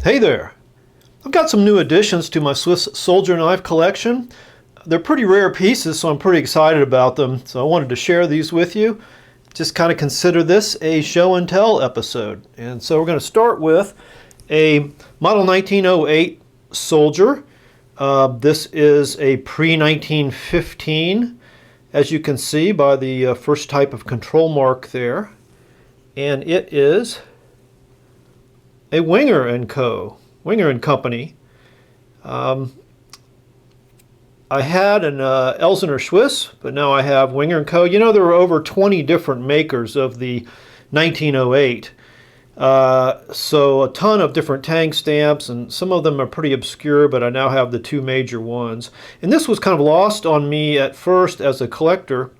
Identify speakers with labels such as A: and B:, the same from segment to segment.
A: Hey there! I've got some new additions to my Swiss soldier knife collection. They're pretty rare pieces, so I'm pretty excited about them. So I wanted to share these with you. Just kind of consider this a show and tell episode. And so we're going to start with a model 1908 soldier. This is a pre-1915, as you can see by the first type of control mark there. And it is a Wenger & Co. Wenger & Company. I had an Elsener Swiss, but now I have Wenger & Co. You know, there were over 20 different makers of the 1908. So a ton of different tang stamps, and some of them are pretty obscure, but I now have the two major ones. And this was kind of lost on me at first as a collector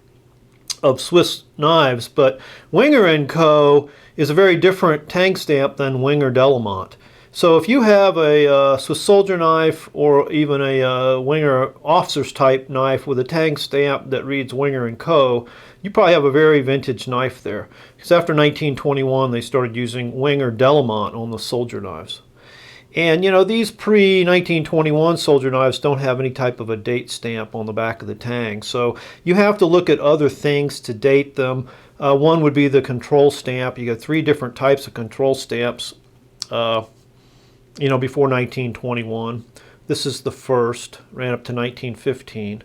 A: of Swiss knives, but Wenger & Co. is a very different tang stamp than Wenger Delamont. So if you have a Swiss soldier knife or even a Wenger officer's type knife with a tang stamp that reads Wenger & Co., you probably have a very vintage knife there. Because after 1921 they started using Wenger Delamont on the soldier knives. And you know, these pre-1921 soldier knives don't have any type of a date stamp on the back of the tang. So you have to look at other things to date them. One would be the control stamp. You got three different types of control stamps. You know, before 1921. This is the first, ran up to 1915.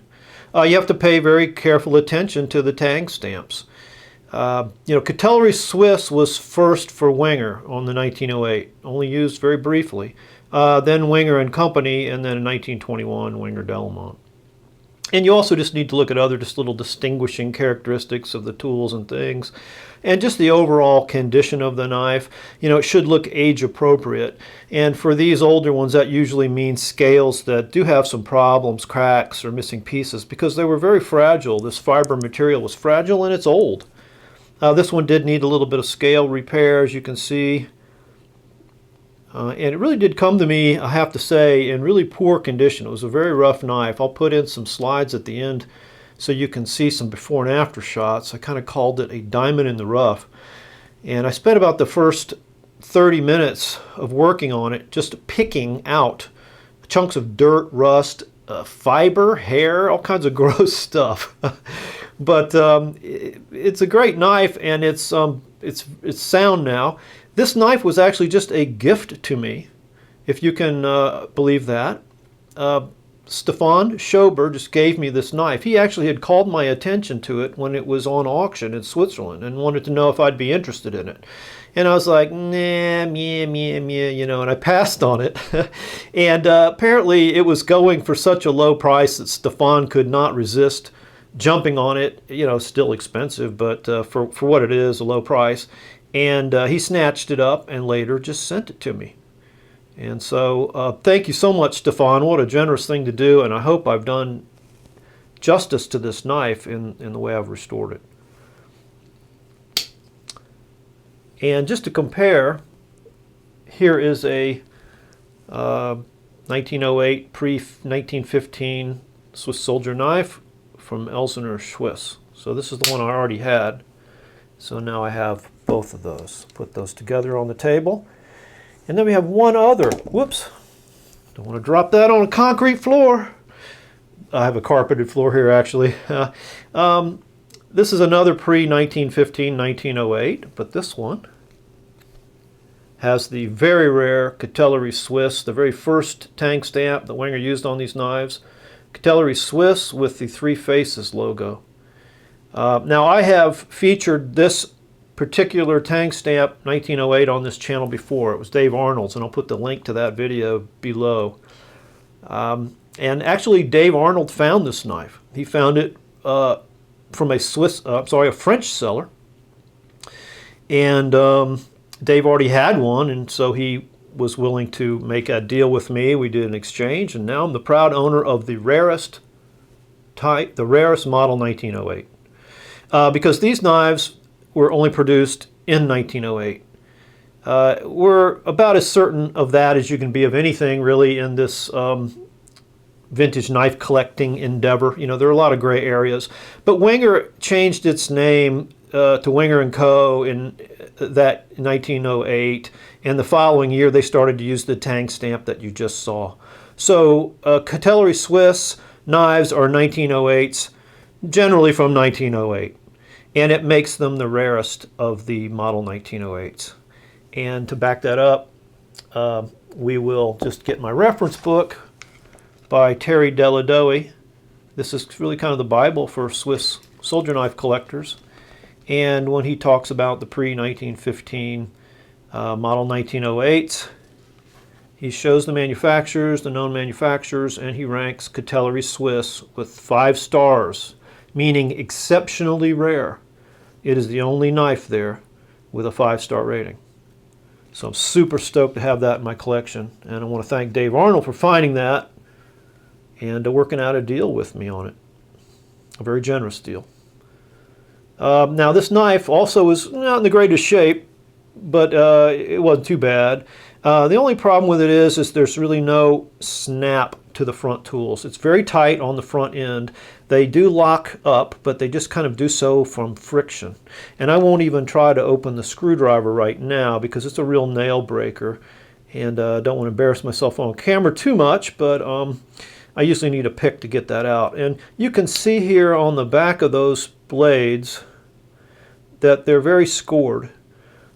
A: You have to pay very careful attention to the tang stamps. You know, Coutellerie Swiss was first for Wenger on the 1908, only used very briefly. Then Wenger & Company, and then in 1921, Wenger Delamont. And you also just need to look at other just little distinguishing characteristics of the tools and things. And just the overall condition of the knife. You know, it should look age appropriate. And for these older ones, that usually means scales that do have some problems, cracks, or missing pieces, because they were very fragile. This fiber material was fragile and it's old. This one did need a little bit of scale repair, as you can see. And it really did come to me, I have to say, in really poor condition. It was a very rough knife. I'll put in some slides at the end so you can see some before and after shots. I kind of called it a diamond in the rough. And I spent about the first 30 minutes of working on it just picking out chunks of dirt, rust, fiber, hair, all kinds of gross stuff. But it's a great knife, and it's sound now. This knife was actually just a gift to me, if you can believe that. Stefan Schober just gave me this knife. He actually had called my attention to it when it was on auction in Switzerland and wanted to know if I'd be interested in it. And I was like, nah, you know, and I passed on it. And apparently it was going for such a low price that Stefan could not resist jumping on it. You know, still expensive, but for what it is, a low price. And he snatched it up and later just sent it to me. And so thank you so much, Stefan. What a generous thing to do, and I hope I've done justice to this knife in the way I've restored it. And just to compare, here is a 1908 pre-1915 Swiss soldier knife from Elsener Swiss. So this is the one I already had. So now I have both of those. Put those together on the table. And then we have one other. Whoops. Don't want to drop that on a concrete floor. I have a carpeted floor here, actually. This is another pre-1915, 1908, but this one has the very rare Coutellerie Swiss, the very first tang stamp that Wenger used on these knives. Coutellerie Swiss with the Three Faces logo. Now, I have featured this particular tang stamp 1908 on this channel before. It was Dave Arnold's, and I'll put the link to that video below. And actually, Dave Arnold found this knife. He found it from a French seller, and Dave already had one, and so he was willing to make a deal with me. We did an exchange, and now I'm the proud owner of the rarest type, the rarest model 1908. Because these knives were only produced in 1908. We're about as certain of that as you can be of anything really in this vintage knife collecting endeavor. You know, there are a lot of gray areas. But Wenger changed its name to Wenger & Co. in that 1908, and the following year they started to use the tang stamp that you just saw. So Coutellerie Swiss knives are 1908s, generally from 1908, and it makes them the rarest of the model 1908s. And to back that up, we will just get my reference book by Terry Deladoe. This is really kind of the Bible for Swiss soldier knife collectors. And when he talks about the pre-1915 model 1908s, he shows the manufacturers, the known manufacturers, and he ranks Coutellerie Swiss with 5 stars, meaning exceptionally rare. It is the only knife there with a 5-star rating. So I'm super stoked to have that in my collection, and I want to thank Dave Arnold for finding that and working out a deal with me on it. A very generous deal. Now this knife also is not in the greatest shape, but it wasn't too bad. The only problem with it is there's really no snap to the front tools. It's very tight on the front end. They do lock up, but they just kind of do so from friction. And I won't even try to open the screwdriver right now because it's a real nail breaker, and I don't want to embarrass myself on camera too much, but I usually need a pick to get that out. And you can see here on the back of those blades that they're very scored.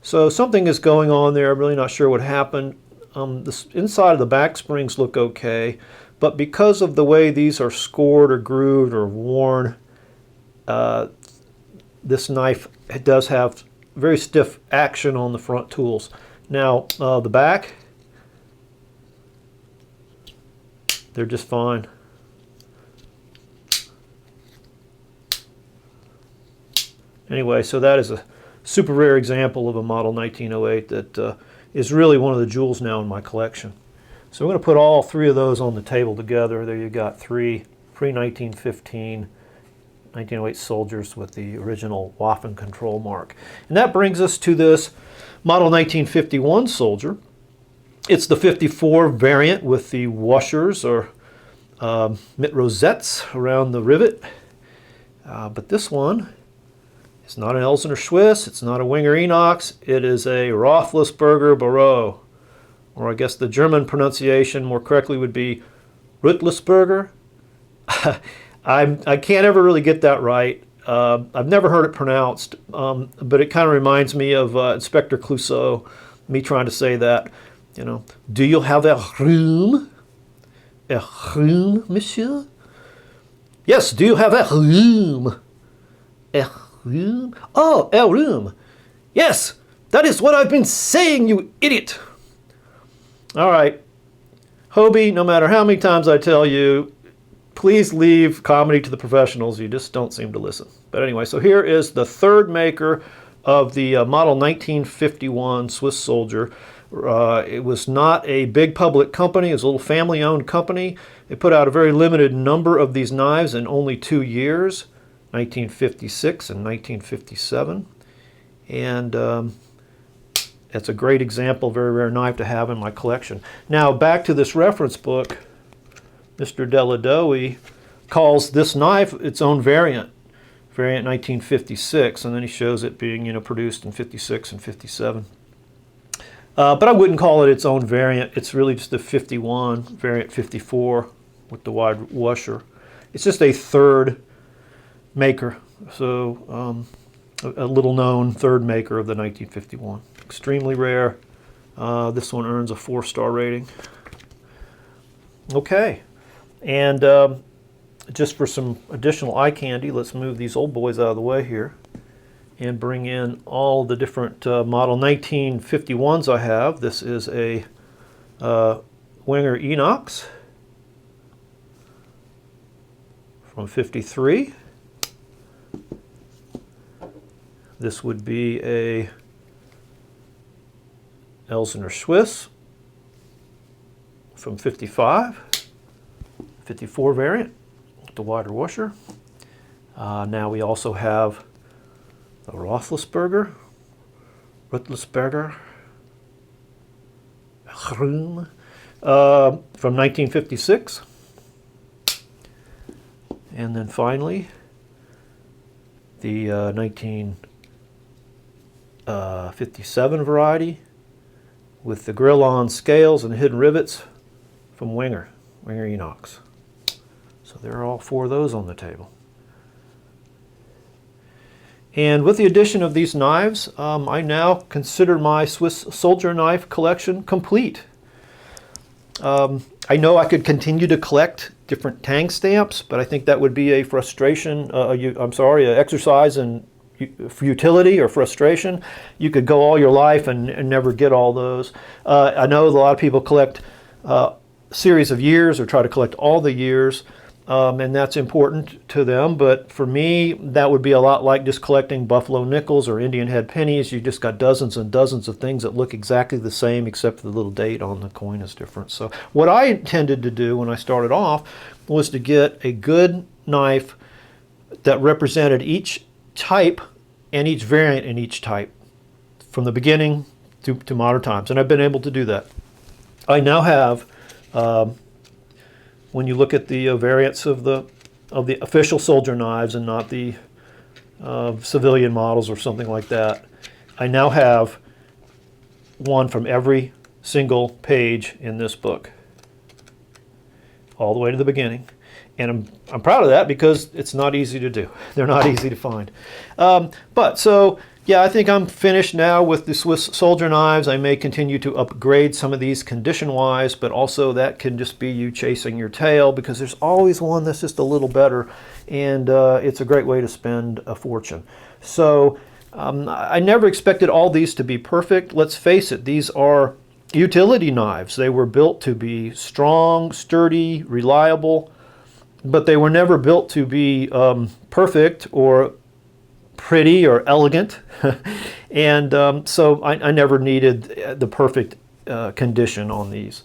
A: So something is going on there. I'm really not sure what happened. The inside of the back springs look okay, but because of the way these are scored or grooved or worn, this knife does have very stiff action on the front tools. Now the back, they're just fine. Anyway, so that is a super rare example of a model 1908 that is really one of the jewels now in my collection. So I'm going to put all 3 of those on the table together. There you got 3 pre-1915 1908 soldiers with the original Waffen control mark. And that brings us to this model 1951 soldier. It's the 54 variant with the washers or mit rosettes around the rivet. But this one, it's not an Elsener Swiss, it's not a Wenger Enox, it is a Roethlisberger Barreau. Or I guess the German pronunciation more correctly would be Roethlisberger. I can't ever really get that right. I've never heard it pronounced, but it kind of reminds me of Inspector Clouseau, me trying to say that. You know, do you have a room? A room, monsieur? Yes, do you have a room? A room? Oh, a room. Yes, that is what I've been saying, you idiot. All right. Hobie, no matter how many times I tell you, please leave comedy to the professionals. You just don't seem to listen. But anyway, so here is the third maker of the model 1951 Swiss Soldier. It was not a big public company. It was a little family-owned company. They put out a very limited number of these knives in only 2 years, 1956 and 1957. And it's a great example, very rare knife to have in my collection. Now, back to this reference book. Mr. Deladoe calls this knife its own variant 1956, and then he shows it being, produced in 56 and 57. But I wouldn't call it its own variant. It's really just the 51, variant 54 with the wide washer. It's just a third maker, so a little-known third maker of the 1951. Extremely rare. This one earns a 4-star rating. Okay. And just for some additional eye candy, let's move these old boys out of the way here and bring in all the different model 1951s I have. This is a Wenger Enox from 53. This would be a Elsener Swiss from 55. 54 variant with the wider washer. Now we also have the Roethlisberger from 1956. And then finally the 57 variety with the grill-on scales and hidden rivets from Wenger Enox. So there are all 4 of those on the table. And with the addition of these knives, I now consider my Swiss soldier knife collection complete. I know I could continue to collect different tang stamps, but I think that would be a frustration, an exercise in futility or frustration. You could go all your life and never get all those. I know a lot of people collect a series of years or try to collect all the years. And that's important to them, but for me, that would be a lot like just collecting buffalo nickels or Indian head pennies. You just got dozens and dozens of things that look exactly the same, except for the little date on the coin is different. So what I intended to do when I started off was to get a good knife that represented each type and each variant in each type from the beginning to modern times, and I've been able to do that. I now have when you look at the variants of the official soldier knives and not the civilian models or something like that, I now have one from every single page in this book, all the way to the beginning. And I'm proud of that because it's not easy to do. They're not easy to find. Yeah, I think I'm finished now with the Swiss soldier knives. I may continue to upgrade some of these condition-wise, but also that can just be you chasing your tail because there's always one that's just a little better, and it's a great way to spend a fortune. So I never expected all these to be perfect. Let's face it, these are utility knives. They were built to be strong, sturdy, reliable, but they were never built to be perfect or pretty or elegant. And so I never needed the perfect condition on these.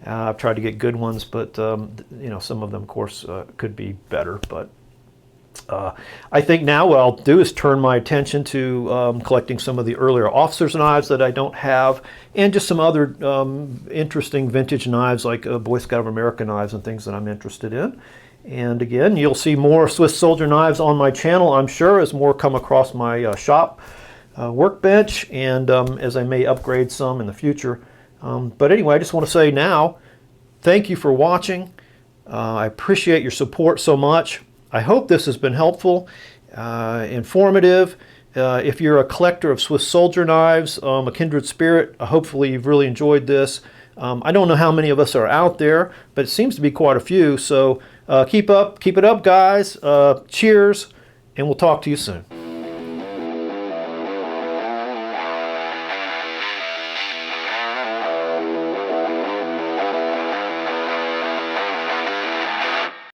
A: I've tried to get good ones, but you know, some of them, of course, could be better. But I think now what I'll do is turn my attention to collecting some of the earlier officers' knives that I don't have, and just some other interesting vintage knives like Boy Scout of America knives and things that I'm interested in. And again, you'll see more Swiss soldier knives on my channel, I'm sure, as more come across my shop workbench, and as I may upgrade some in the future. But anyway, I just want to say now, thank you for watching. I appreciate your support so much. I hope this has been helpful, informative. If you're a collector of Swiss soldier knives, a kindred spirit, hopefully you've really enjoyed this. I don't know how many of us are out there, but it seems to be quite a few. So keep it up, guys. Cheers, and we'll talk to you soon.